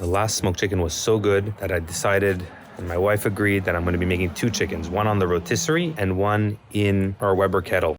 The last smoked chicken was so good that I decided, and my wife agreed, that I'm going to be making 2 chickens, one on the rotisserie and one in our Weber Kettle.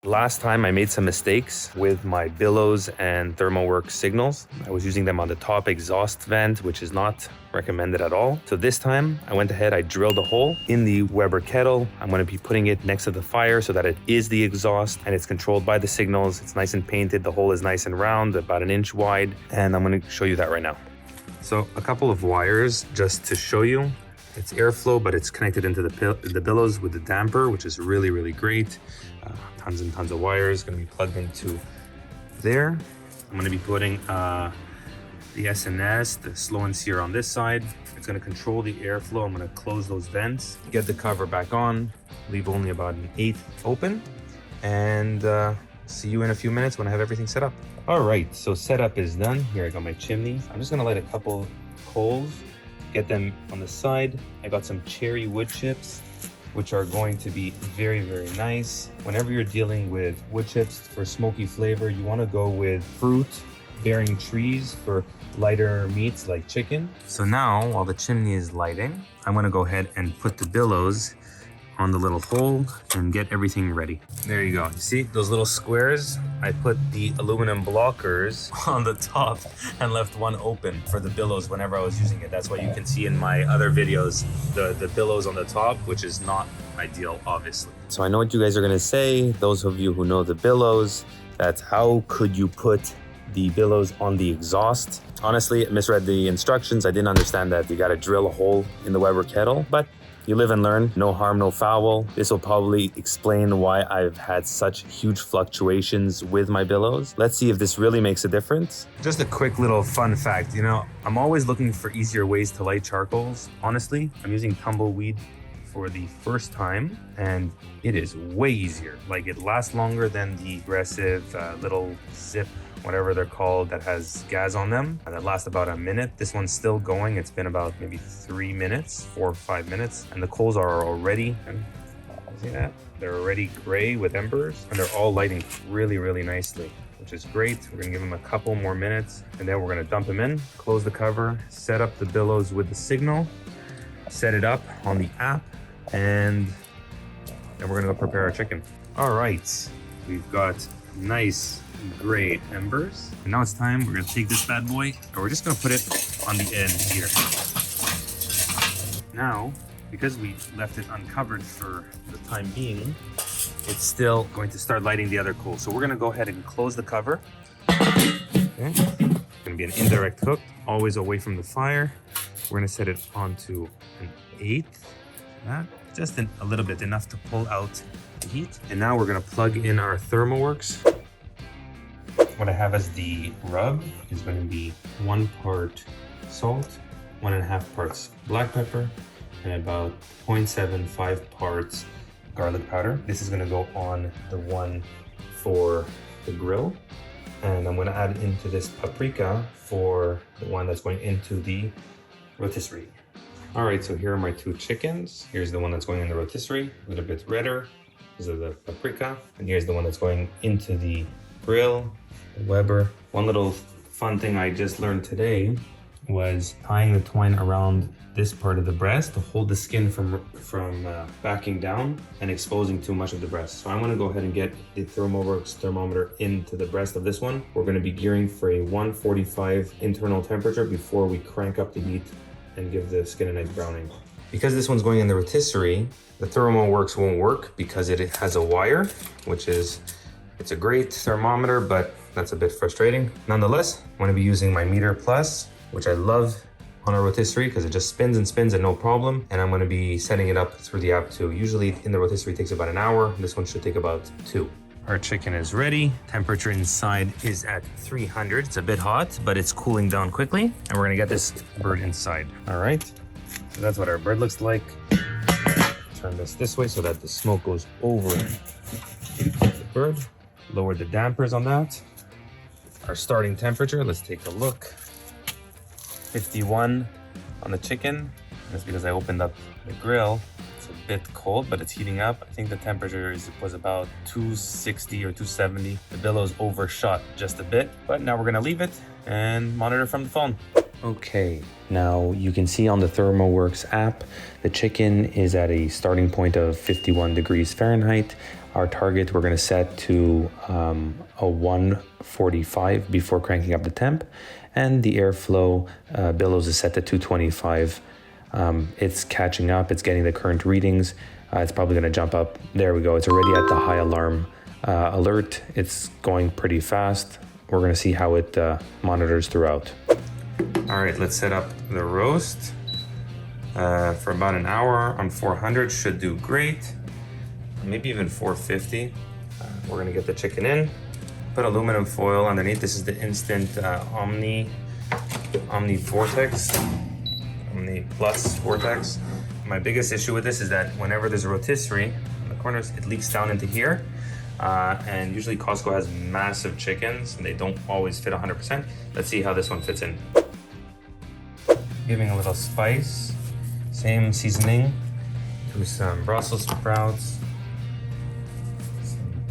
Last time I made some mistakes with my Billows and Thermoworks signals. I was using them on the top exhaust vent, which is not recommended at all. So this time I went ahead, I drilled a hole in the Weber Kettle. I'm going to be putting it next to the fire so that it is the exhaust and it's controlled by the signals. It's nice and painted. The hole is nice and round, about 1 inch wide. And I'm going to show you that right now. So a couple of wires just to show you. It's airflow, but it's connected into the billows with the damper, which is really, really great. Tons and tons of wires going to be plugged into there. I'm going to be putting the SNS, the slow and sear on this side. It's going to control the airflow. I'm going to close those vents, get the cover back on, leave only about 1/8 open, and see you in a few minutes when I have everything set up. All right, so setup is done. Here I got my chimney. I'm just going to light a couple coals, get them on the side. I got some cherry wood chips, which are going to be very, very nice. Whenever you're dealing with wood chips for smoky flavor, you want to go with fruit-bearing trees for lighter meats like chicken. So now, while the chimney is lighting, I'm going to go ahead and put the billows on the little hole and get everything ready. There you go. You see those little squares? I put the aluminum blockers on the top and left one open for the billows whenever I was using it. That's why you can see in my other videos the billows on the top, which is not ideal, obviously. So I know what you guys are gonna say, those of you who know the billows, that's how could you put the billows on the exhaust? Honestly, I misread the instructions. I didn't understand that you gotta drill a hole in the Weber Kettle, but you live and learn, no harm, no foul. This will probably explain why I've had such huge fluctuations with my billows. Let's see if this really makes a difference. Just a quick little fun fact, I'm always looking for easier ways to light charcoals. Honestly, I'm using tumbleweed for the first time and it is way easier. Like, it lasts longer than the aggressive little zip, whatever they're called, that has gas on them, and that lasts about 1 minute. This one's still going. It's been about maybe 3 minutes, 4 or 5 minutes, and the coals are already, see that? They're already gray with embers, and they're all lighting really, really nicely, which is great. We're gonna give them a couple more minutes, and then we're gonna dump them in, close the cover, set up the billows with the signal, set it up on the app, and then we're gonna go prepare our chicken. All right, we've got nice gray embers. And now it's time, we're gonna take this bad boy and we're just gonna put it on the end here. Now, because we left it uncovered for the time being, it's still going to start lighting the other coals. So we're gonna go ahead and close the cover. Okay. It's gonna be an indirect hook, always away from the fire. We're gonna set it onto an 1/8. Just a little bit, enough to pull out the heat. And now we're gonna plug in our Thermoworks. What I have as the rub is going to be 1 part salt, 1.5 parts black pepper, and about 0.75 parts garlic powder. This is going to go on the one for the grill. And I'm going to add into this paprika for the one that's going into the rotisserie. All right, so here are my 2 chickens. Here's the one that's going in the rotisserie, a little bit redder because of the paprika. And here's the one that's going into the grill, the Weber. One little fun thing I just learned today was tying the twine around this part of the breast to hold the skin from backing down and exposing too much of the breast. So I'm going to go ahead and get the Thermoworks thermometer into the breast of this one. We're going to be gearing for a 145 internal temperature before we crank up the heat and give the skin a nice browning. Because this one's going in the rotisserie, the Thermoworks won't work because it has a wire, which is, it's a great thermometer, but that's a bit frustrating. Nonetheless, I'm going to be using my Meter Plus, which I love on a rotisserie because it just spins and spins and no problem. And I'm going to be setting it up through the app too. Usually in the rotisserie it takes about 1 hour. This one should take about 2. Our chicken is ready. Temperature inside is at 300. It's a bit hot, but it's cooling down quickly. And we're going to get this bird inside. All right, so that's what our bird looks like. Turn this way so that the smoke goes over the bird. Lower the dampers on that. Our starting temperature, let's take a look. 51 on the chicken. That's because I opened up the grill. It's a bit cold, but it's heating up. I think the temperature was about 260 or 270. The billows overshot just a bit, but now we're gonna leave it and monitor from the phone. Okay, now you can see on the Thermoworks app, the chicken is at a starting point of 51 degrees Fahrenheit. Our target we're gonna set to a 145 before cranking up the temp, and the airflow billows is set to 225. It's catching up, it's getting the current readings. It's probably gonna jump up. There we go, it's already at the high alarm alert. It's going pretty fast. We're gonna see how it monitors throughout. All right, let's set up the roast for about an hour on 400, should do great. Maybe even 450. We're gonna get the chicken in, put aluminum foil underneath. This is the instant Omni Vortex, Omni Plus Vortex. My biggest issue with this is that whenever there's a rotisserie in the corners, it leaks down into here. And usually Costco has massive chickens and they don't always fit 100%. Let's see how this one fits in. Giving a little spice, same seasoning to some Brussels sprouts,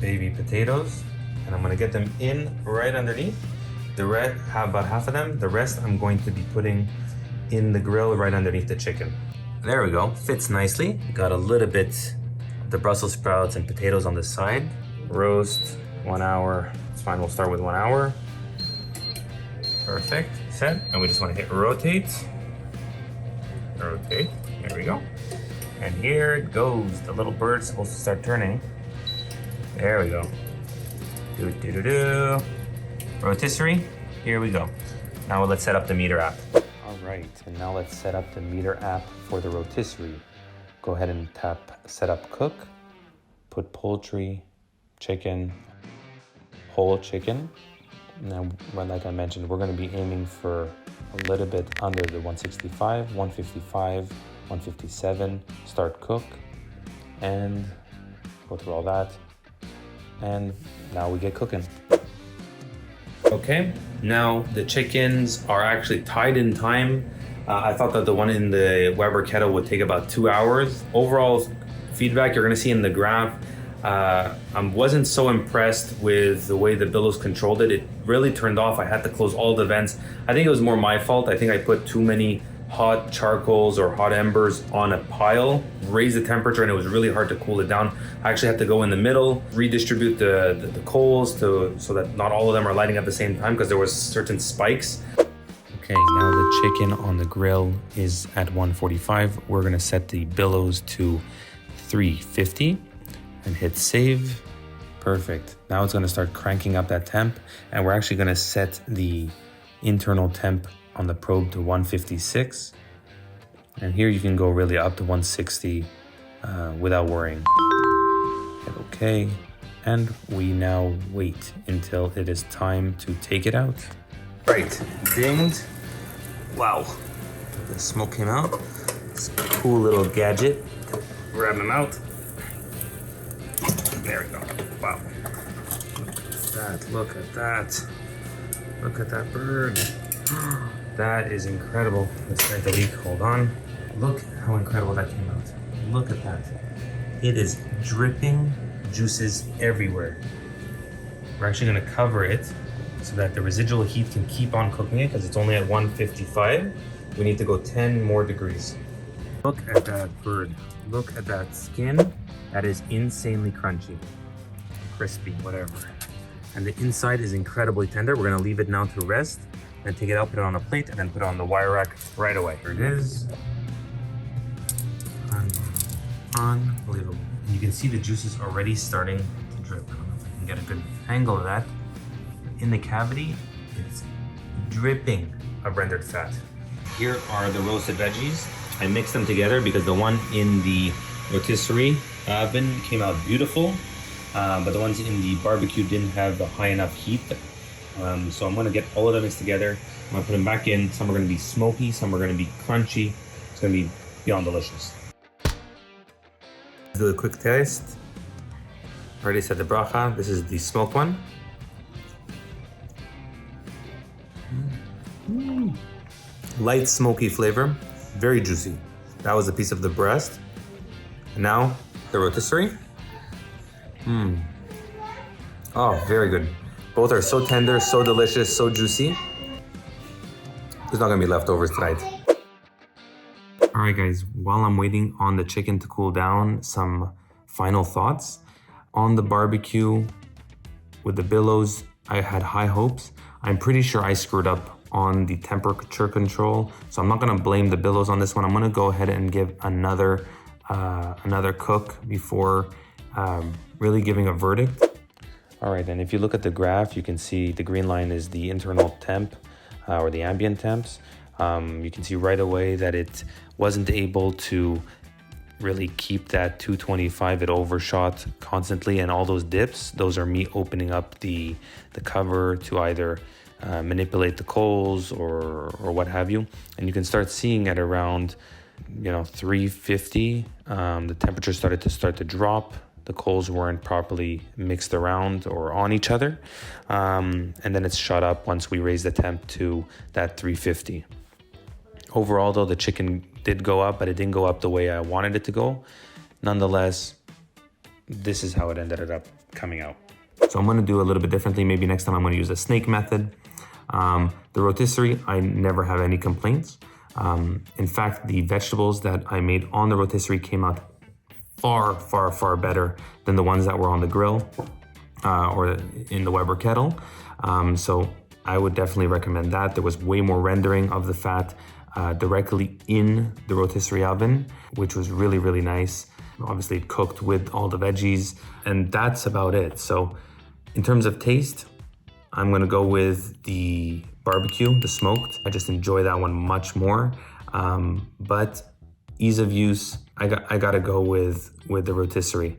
baby potatoes, and I'm gonna get them in right underneath. About half of them. The rest I'm going to be putting in the grill right underneath the chicken. There we go, fits nicely. Got a little bit of the Brussels sprouts and potatoes on the side. Roast, 1 hour, it's fine, we'll start with 1 hour. Perfect, set, and we just wanna hit rotate. Rotate, there we go. And here it goes, the little bird's supposed to start turning. There we go. Rotisserie, here we go. Now let's set up the meter app. All right, and now let's set up the meter app for the rotisserie. Go ahead and tap set up cook, put poultry, chicken, whole chicken. Now, like I mentioned, we're gonna be aiming for a little bit under the 165, 155, 157, start cook, and go through all that. And now we get cooking. Okay, now the chickens are actually tied in time. I thought that the one in the Weber Kettle would take about 2 hours. Overall feedback you're gonna see in the graph, I wasn't so impressed with the way the billows controlled it. It really turned off. I had to close all the vents. I think it was more my fault. I think I put too many hot charcoals or hot embers on a pile, raised the temperature, and it was really hard to cool it down. I actually had to go in the middle, redistribute the coals so that not all of them are lighting at the same time because there was certain spikes. Okay, now the chicken on the grill is at 145. We're gonna set the billows to 350 and hit save. Perfect. Now it's gonna start cranking up that temp, and we're actually gonna set the internal temp on the probe to 156, and here you can go really up to 160 without worrying. Hit OK, and we now wait until it is time to take it out. Right, dinged. Wow, the smoke came out. It's a cool little gadget. Grab them out. There we go. Wow. Look at that. Look at that bird. That is incredible. Let's start the leak. Hold on. Look how incredible that came out. Look at that. It is dripping juices everywhere. We're actually going to cover it so that the residual heat can keep on cooking it because it's only at 155. We need to go 10 more degrees. Look at that bird. Look at that skin. That is insanely crunchy, crispy, whatever. And the inside is incredibly tender. We're going to leave it now to rest. And take it out, put it on a plate, and then put it on the wire rack right away. Here it is. Unbelievable. And you can see the juices already starting to drip. I don't know if I can get a good angle of that. In the cavity, it's dripping of rendered fat. Here are the roasted veggies. I mixed them together because the one in the rotisserie oven came out beautiful, but the ones in the barbecue didn't have the high enough heat. So I'm gonna get all of them mixed together. I'm gonna put them back in. Some are gonna be smoky, some are gonna be crunchy. It's gonna be beyond delicious. Let's do a quick taste. Already said the bracha. This is the smoked one. Light smoky flavor, very juicy. That was a piece of the breast. And Now, the rotisserie. Oh, very good. Both are so tender, so delicious, so juicy. There's not gonna be leftovers tonight. All right, guys, while I'm waiting on the chicken to cool down, some final thoughts. On the barbecue with the Billows, I had high hopes. I'm pretty sure I screwed up on the temperature control, so I'm not gonna blame the Billows on this one. I'm gonna go ahead and give another cook before really giving a verdict. All right, and if you look at the graph, you can see the green line is the internal temp or the ambient temps. You can see right away that it wasn't able to really keep that 225. It overshot constantly, and all those dips, those are me opening up the cover to either manipulate the coals or what have you. And you can start seeing at around 350, the temperature started to drop. The coals weren't properly mixed around or on each other. And then it's shot up once we raised the temp to that 350. Overall, though, the chicken did go up, but it didn't go up the way I wanted it to go. Nonetheless, this is how it ended up coming out. So I'm gonna do a little bit differently. Maybe next time I'm gonna use a snake method. The rotisserie, I never have any complaints. In fact, the vegetables that I made on the rotisserie came out far, far, far better than the ones that were on the grill or in the Weber Kettle. So I would definitely recommend that. There was way more rendering of the fat directly in the rotisserie oven, which was really, really nice. Obviously it cooked with all the veggies, and that's about it. So in terms of taste, I'm gonna go with the barbecue, the smoked. I just enjoy that one much more. But ease of use, I gotta go with the rotisserie.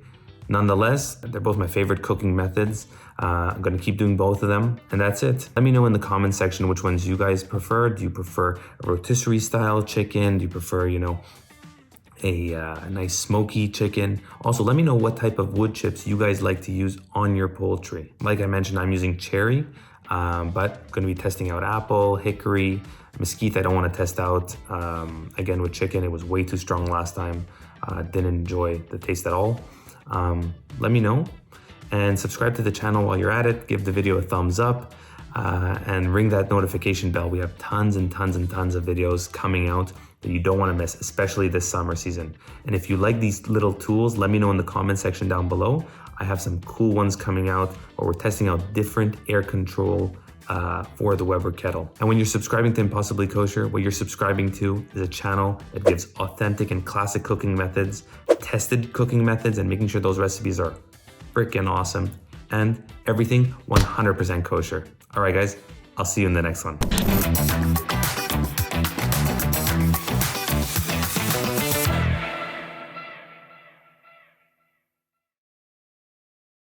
Nonetheless, they're both my favorite cooking methods. I'm gonna keep doing both of them, and that's it. Let me know in the comment section which ones you guys prefer. Do you prefer a rotisserie style chicken? Do you prefer, a nice smoky chicken? Also, let me know what type of wood chips you guys like to use on your poultry. Like I mentioned, I'm using cherry, but gonna be testing out apple, hickory, mesquite. I don't wanna test out. Again, with chicken, it was way too strong last time. Didn't enjoy the taste at all. Let me know, and subscribe to the channel while you're at it. Give the video a thumbs up, and ring that notification bell. We have tons and tons and tons of videos coming out that you don't want to miss, especially this summer season. And if you like these little tools, let me know in the comment section down below. I have some cool ones coming out, or we're testing out different air control for the Weber Kettle. And when you're subscribing to Impossibly Kosher, what you're subscribing to is a channel that gives authentic and classic cooking methods, tested cooking methods, and making sure those recipes are freaking awesome, and everything 100% kosher. All right, guys, I'll see you in the next one.